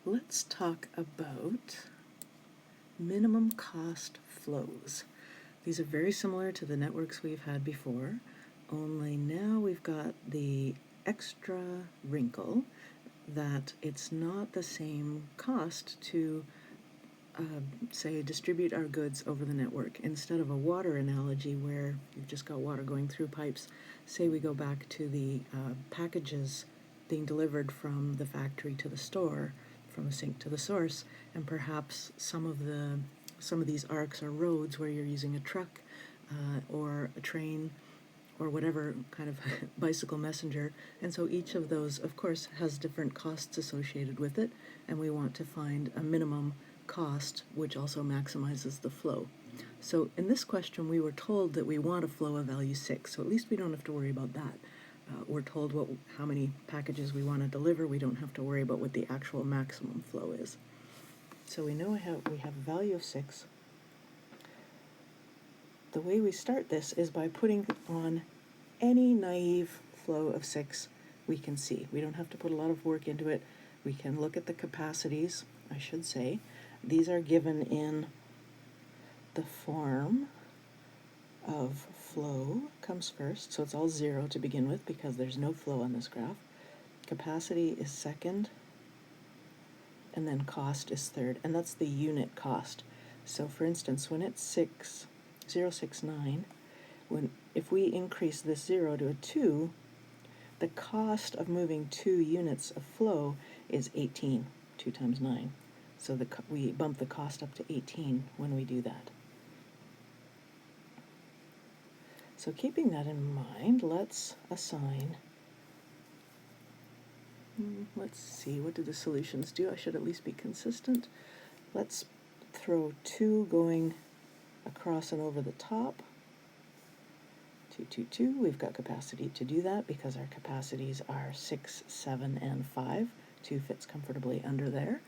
Let's talk about minimum cost flows. These are very similar to the networks we've had before, only now we've got the extra wrinkle that it's not the same cost to, say, distribute our goods over the network. Instead of a water analogy where you've just got water going through pipes, say we go back to the packages being delivered from the factory to the store, from the sink to the source, and perhaps some of these arcs are roads where you're using a truck or a train or whatever kind of bicycle messenger, and so each of those, of course, has different costs associated with it, and we want to find a minimum cost which also maximizes the flow. So in this question we were told that we want a flow of value 6, so at least we don't have to worry about that. We're told how many packages we want to deliver. We don't have to worry about what the actual maximum flow is. So we know we have a value of 6. The way we start this is by putting on any naive flow of 6 we can see. We don't have to put a lot of work into it. We can look at the capacities, I should say. These are given in the form of flow comes first, so it's all 0 to begin with because there's no flow on this graph. Capacity is second, and then cost is third, and that's the unit cost. So for instance, when it's 069, if we increase this 0 to a 2, the cost of moving 2 units of flow is 18, 2 times 9. So we bump the cost up to 18 when we do that. So keeping that in mind, let's assign, let's see, what do the solutions do? I should at least be consistent. Let's throw 2 going across and over the top. 2, 2, 2. We've got capacity to do that because our capacities are 6, 7, and 5. 2 fits comfortably under there.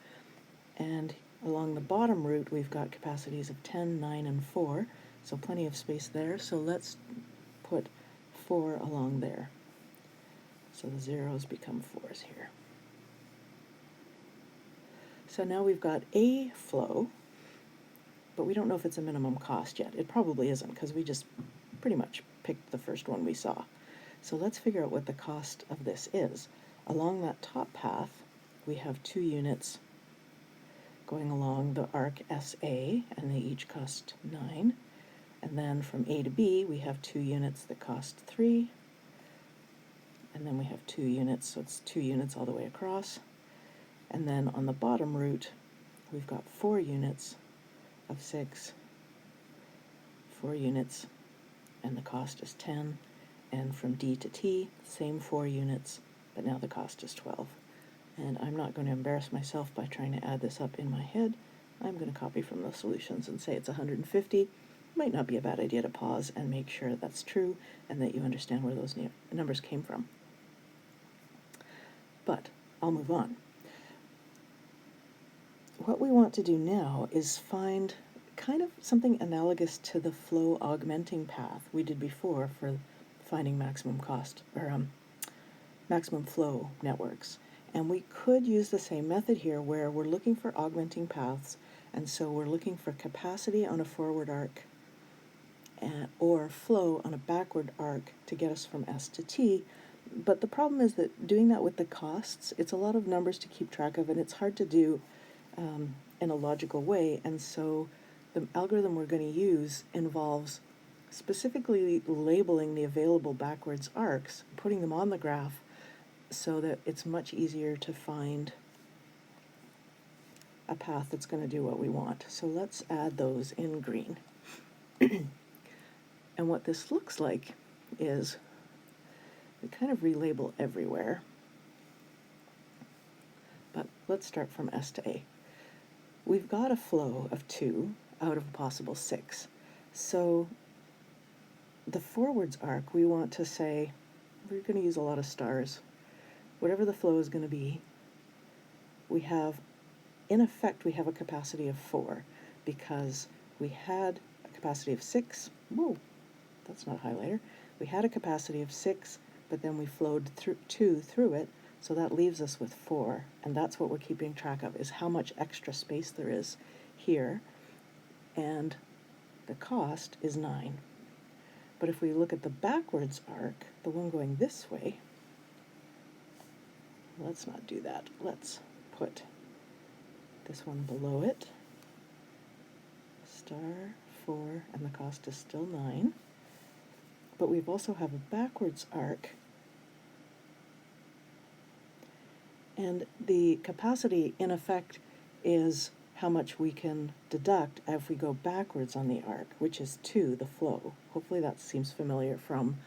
And along the bottom route, we've got capacities of 10, 9, and 4, so plenty of space there. So let's put 4 along there. So the zeros become 4s here. So now we've got a flow, but we don't know if it's a minimum cost yet. It probably isn't because we just pretty much picked the first one we saw. So let's figure out what the cost of this is. Along that top path, we have 2 units going along the arc SA, and they each cost 9. And then from A to B, we have 2 units that cost 3. And then we have 2 units, so it's 2 units all the way across. And then on the bottom route, we've got 4 units of 6, 4 units, and the cost is 10. And from D to T, same 4 units, but now the cost is 12. And I'm not going to embarrass myself by trying to add this up in my head. I'm going to copy from the solutions and say it's 150. Might not be a bad idea to pause and make sure that's true and that you understand where those numbers came from. But I'll move on. What we want to do now is find kind of something analogous to the flow augmenting path we did before for finding maximum cost, or maximum flow networks. And we could use the same method here where we're looking for augmenting paths, and so we're looking for capacity on a forward arc or flow on a backward arc to get us from S to T. But the problem is that doing that with the costs, it's a lot of numbers to keep track of, and it's hard to do in a logical way. And so the algorithm we're going to use involves specifically labeling the available backwards arcs, putting them on the graph so that it's much easier to find a path that's going to do what we want. So let's add those in green. And what this looks like is we kind of relabel everywhere. But let's start from S to A. We've got a flow of 2 out of a possible 6. So the forwards arc, we want to say, we're going to use a lot of stars. Whatever the flow is going to be, we have, in effect, we have a capacity of 4 because we had a capacity of 6. Whoa, that's not a highlighter. We had a capacity of 6, but then we flowed 2 through it, So that leaves us with 4, and that's what we're keeping track of, is how much extra space there is here, and the cost is 9. But if we look at the backwards arc, the one going this way, let's not do that. Let's put this one below it. Star 4, and the cost is still 9. But we also have a backwards arc, and the capacity in effect is how much we can deduct if we go backwards on the arc, which is 2, the flow. Hopefully that seems familiar from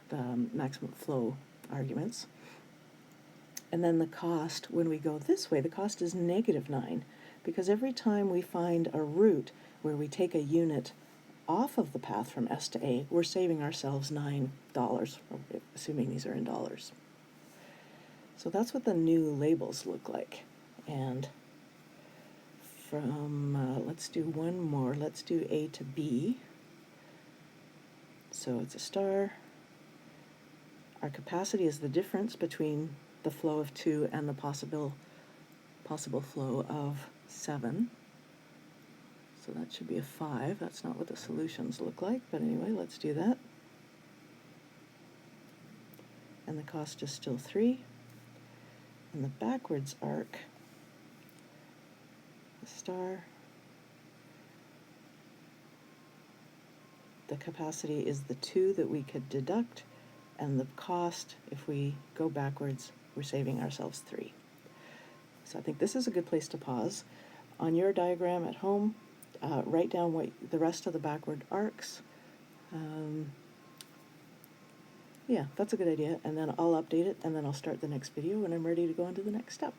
the maximum flow arguments. And then the cost, when we go this way, the cost is -9, because every time we find a route where we take a unit off of the path from S to A, we're saving ourselves $9, assuming these are in dollars. So that's what the new labels look like. And from, let's do one more. Let's do A to B. So it's a star. Our capacity is the difference between the flow of 2 and the possible flow of 7. So that should be a 5. That's not what the solutions look like, but anyway, let's do that. And the cost is still 3. And the backwards arc, the star, the capacity is the 2 that we could deduct, and the cost, if we go backwards, we're saving ourselves 3. So I think this is a good place to pause. On your diagram at home, write down what the rest of the backward arcs. Yeah, that's a good idea. And then I'll update it, and then I'll start the next video when I'm ready to go on to the next step.